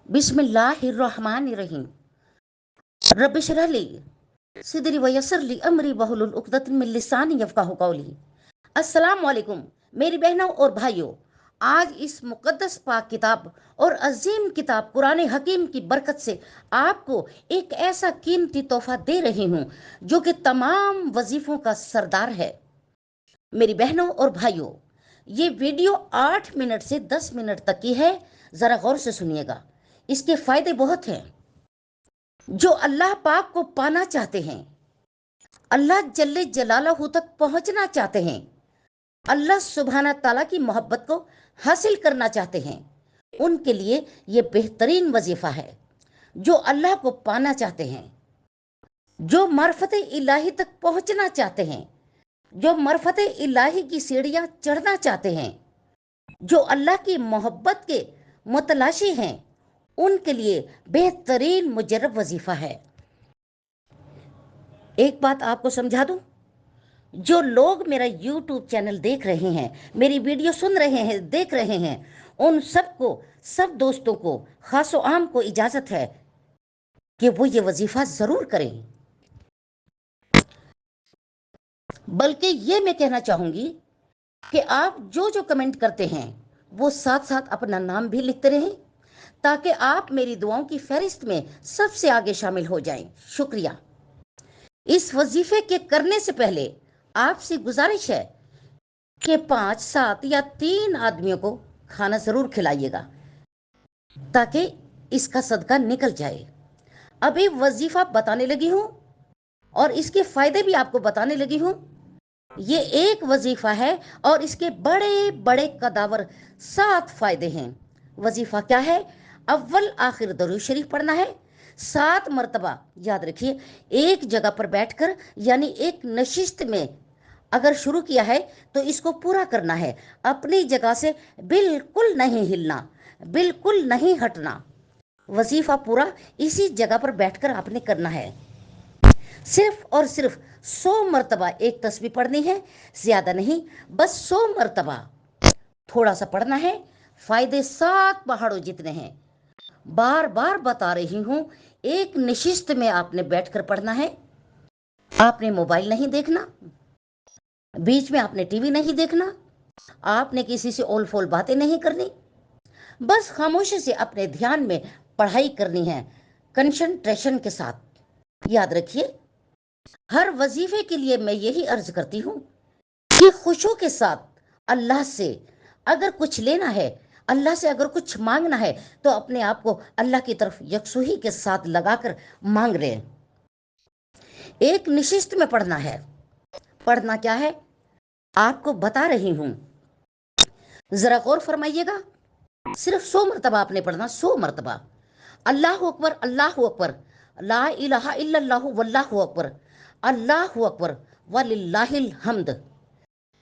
बिस्मिल्लाहिर्रहमानिर्रहीम। रब्बि इश्रह ली सिदरी व यस्सिर ली अमरी वहलुल उक़दतम मिन लिसानी यफ़क़हू क़ौली। अस्सलाम वालेकुम मेरी बहनों और भाइयों, आज इस मुक़द्दस पाक किताब और अजीम किताब कुरान हकीम की बरकत से आपको एक ऐसा कीमती तोहफा दे रही हूँ जो कि तमाम वजीफ़ों का सरदार है। मेरी बहनों और भाइयों, ये वीडियो 8 मिनट से 10 मिनट तक की है। ज़रा गौर से सुनिएगा, इसके फ़ायदे बहुत हैं। जो अल्लाह पाक को पाना चाहते हैं, अल्लाह जल्ले जलालहू तक पहुंचना चाहते हैं, अल्लाह सुब्हाना ताला की मोहब्बत को हासिल करना चाहते हैं, उनके लिए ये बेहतरीन वजीफा है। जो अल्लाह को पाना चाहते हैं, जो मरफत इलाही तक पहुंचना चाहते हैं, जो मरफत इलाही की सीढ़ियां चढ़ना चाहते हैं, जो अल्लाह की मोहब्बत के मुतलाशी हैं, उनके लिए बेहतरीन मुजर्रब वजीफा है। एक बात आपको समझा दूं, जो लोग मेरा YouTube चैनल देख रहे हैं, मेरी वीडियो सुन रहे हैं, देख रहे हैं, उन सबको, सब दोस्तों को, खास व आम को इजाज़त है कि वो ये वजीफ़ा ज़रूर करें। बल्कि ये मैं कहना चाहूँगी कि आप जो जो कमेंट करते हैं वो साथ साथ अपना नाम भी लिखते रहें, ताकि आप मेरी दुआओं की फहरिस्त में सबसे आगे शामिल हो जाएं। शुक्रिया। इस वजीफे के करने से पहले आपसे गुजारिश है कि 5, 7 या 3 आदमियों को खाना ज़रूर खिलाइएगा ताकि इसका सदका निकल जाए। अभी वजीफा बताने लगी हूँ और इसके फ़ायदे भी आपको बताने लगी हूँ। ये एक वजीफा है और इसके बड़े बड़े कदावर 7 फ़ायदे हैं। वजीफा क्या है? अव्वल आखिर दरूद शरीफ पढ़ना है 7 मरतबा। याद रखिए, एक जगह पर बैठकर, यानी एक नशिस्त में अगर शुरू किया है तो इसको पूरा करना है। अपनी जगह से बिल्कुल नहीं हिलना, बिल्कुल नहीं हटना। वजीफा पूरा इसी जगह पर बैठकर आपने करना है। सिर्फ और सिर्फ 100 मरतबा एक तस्बीह पढ़नी है, ज्यादा नहीं, बस 100 मरतबा थोड़ा सा पढ़ना है। फायदे 7 पहाड़ों जितने हैं। बार बार बता रही हूं, एक नशिस्त में आपने बैठकर पढ़ना है। आपने मोबाइल नहीं देखना, बीच में आपने टीवी नहीं देखना, आपने किसी से ओल फोल बातें नहीं करनी, बस खामोशी से अपने ध्यान में पढ़ाई करनी है, कंसंट्रेशन के साथ। याद रखिए, हर वजीफे के लिए मैं यही अर्ज करती हूँ कि खुशू के साथ अल्लाह से अगर कुछ लेना है, अल्लाह से अगर कुछ मांगना है, तो अपने आप को अल्लाह की तरफ यकसुही के साथ लगाकर मांग लें। एक निशिस्त में पढ़ना है। पढ़ना क्या है आपको बता रही हूं, जरा गौर फरमाइएगा। सिर्फ 100 मरतबा आपने पढ़ना, 100 मरतबा। अल्लाहु अकबर, अल्लाहु अकबर, ला इलाहा इल्लल्लाहु वल्लाहु अकबर, अल्लाहु अकबर वलिल्लाहिल हम्द।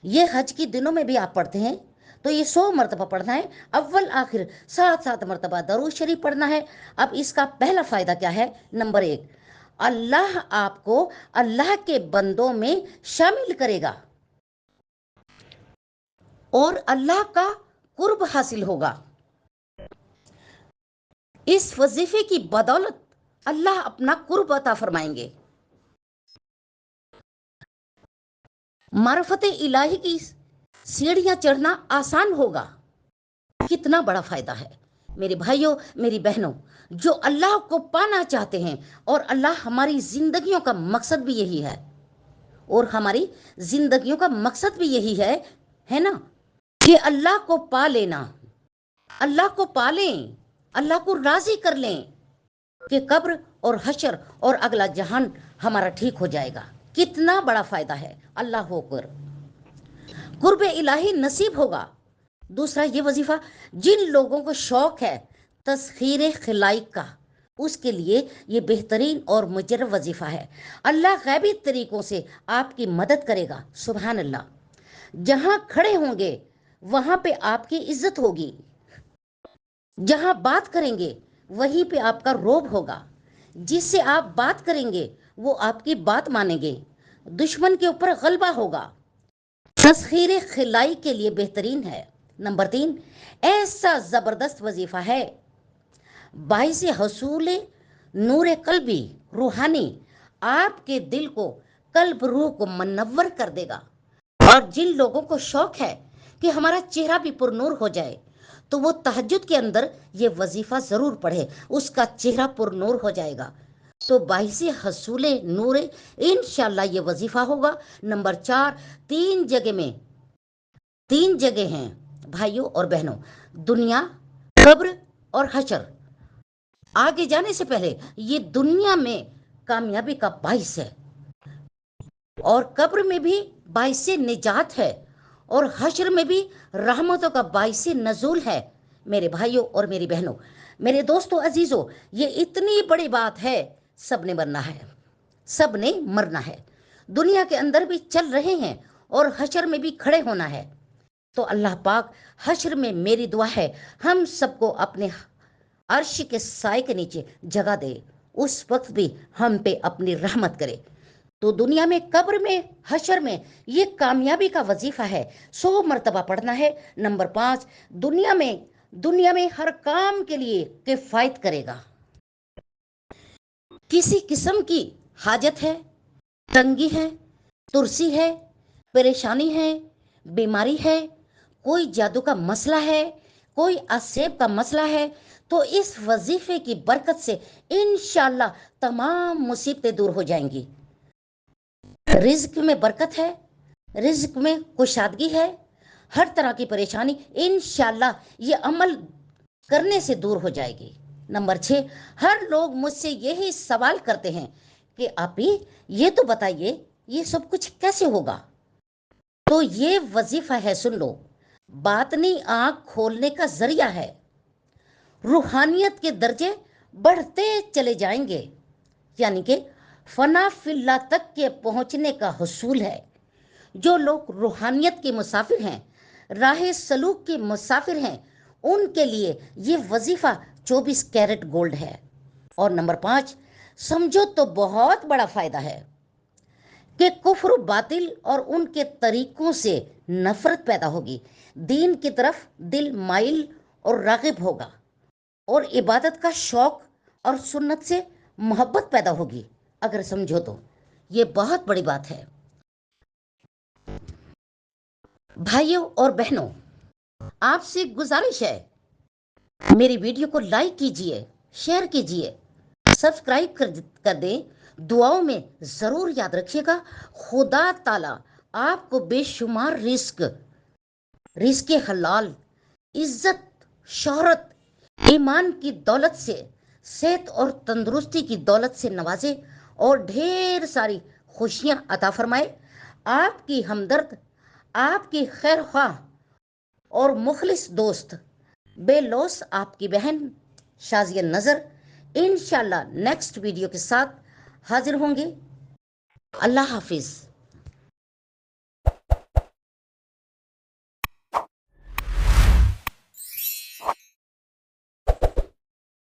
ये हज के दिनों में भी आप पढ़ते हैं तो ये 100 मरतबा पढ़ना है। अव्वल आखिर 7 मरतबा दरूद शरीफ पढ़ना है। अब इसका पहला फायदा क्या है? नंबर 1, अल्लाह आपको अल्लाह के बंदों में शामिल करेगा और अल्लाह का कुर्ब हासिल होगा। इस वजीफे की बदौलत अल्लाह अपना कुर्ब अता फरमाएंगे। मार्फत इलाही की सीढ़ियां चढ़ना आसान होगा। कितना बड़ा फायदा है मेरे भाइयों, मेरी बहनों। जो अल्लाह को पाना चाहते हैं, और अल्लाह हमारी जिंदगियों का मकसद भी यही है, और हमारी जिंदगियों का मकसद भी यही है ना, कि अल्लाह को पा लेना, अल्लाह को पा लें, अल्लाह को राजी कर लें कि कब्र और हशर और अगला जहान हमारा ठीक हो जाएगा। कितना बड़ा फायदा है। अल्लाह होकर कुर्ब इलाही नसीब होगा। दूसरा ये वजीफा, जिन लोगों को शौक है तस्खीर खिलाइक का, उसके लिए ये बेहतरीन और मुजर्रब वजीफा है। अल्लाह गैबी तरीकों से आपकी मदद करेगा। सुभान अल्लाह। जहां खड़े होंगे वहां पे आपकी इज्जत होगी, जहां बात करेंगे वहीं पे आपका रोब होगा, जिससे आप बात करेंगे वो आपकी बात मानेंगे, दुश्मन के ऊपर गलबा होगा। तस्खीर खिलाई के लिए बेहतरीन है। नंबर 3, ऐसा ज़बरदस्त वजीफ़ा है, बाइस हसूल नूर कल्बी रूहानी आपके दिल को, कल्ब रूह को मनव्वर कर देगा। और जिन लोगों को शौक है कि हमारा चेहरा भी पुरनूर हो जाए, तो वो तहज्जुद के अंदर ये वजीफा जरूर पढ़े, उसका चेहरा पुरनूर हो जाएगा। तो 22 हसूल नूर इंशाल्लाह ये वजीफा होगा। नंबर 4, तीन जगह हैं भाइयों और बहनों, दुनिया, कब्र और हशर। आगे जाने से पहले ये दुनिया में कामयाबी का बाइस है, और कब्र में भी बाइस निजात है, और हश्र में भी रहमतों का बाइस नजूल है। मेरे भाइयों और मेरी बहनों, मेरे दोस्तों अजीजों, ये इतनी बड़ी बात है। सबने मरना है, सबने मरना है। दुनिया के अंदर भी चल रहे हैं और हश्र में भी खड़े होना है। तो अल्लाह पाक हश्र में, मेरी दुआ है, हम सबको अपने अर्श के साए के नीचे जगह दे, उस वक्त भी हम पे अपनी रहमत करे। तो दुनिया में, कब्र में, हशर में ये कामयाबी का वजीफा है, 100 मरतबा पढ़ना है। नंबर 5, दुनिया में हर काम के लिए किफायत करेगा। किसी किस्म की हाजत है, तंगी है, तुरसी है, परेशानी है, बीमारी है, कोई जादू का मसला है, कोई असेब का मसला है, तो इस वजीफे की बरकत से इंशाल्लाह तमाम मुसीबतें दूर हो जाएंगी। रिज्क में बरकत है, रिज्क में कुशादगी है, हर तरह की परेशानी इंशाल्लाह ये अमल करने से दूर हो जाएगी। नंबर 6, हर लोग मुझसे यही सवाल करते हैं कि आप ही ये तो बताइए ये सब कुछ कैसे होगा। तो ये वजीफा है, सुन लो, बातनी आंख खोलने का जरिया है। रूहानियत के दर्जे बढ़ते चले जाएंगे, यानी कि फना फिल्ला तक के पहुंचने का हुसूल है। जो लोग रूहानियत के मुसाफिर हैं, राह सलूक के मुसाफिर हैं, उनके लिए ये वजीफा 24 कैरेट गोल्ड है। और नंबर 5, समझो तो बहुत बड़ा फायदा है कि कुफ्र बातिल और उनके तरीकों से नफरत पैदा होगी, दीन की तरफ दिल माइल और रागिब होगा, और इबादत का शौक और सुन्नत से मोहब्बत पैदा होगी। अगर समझो तो ये बहुत बड़ी बात है। भाइयों और बहनों, आपसे गुजारिश है, मेरी वीडियो को लाइक कीजिए, शेयर कीजिए, सब्सक्राइब कर दें। दुआओं में जरूर याद रखिएगा, खुदा ताला आपको बेशुमार रिस्क हलाल, इज्जत, शोहरत, ईमान की दौलत से, सेहत और तंदुरुस्ती की दौलत से नवाजे, और ढेर सारी खुशियां अता फरमाए। आपकी हमदर्द, आपकी खैर ख्वाह और मुखलिस दोस्त बेलौस आपकी बहन शाजिया नजर इंशाल्लाह नेक्स्ट वीडियो के साथ हाजिर होंगे। अल्लाह हाफिज।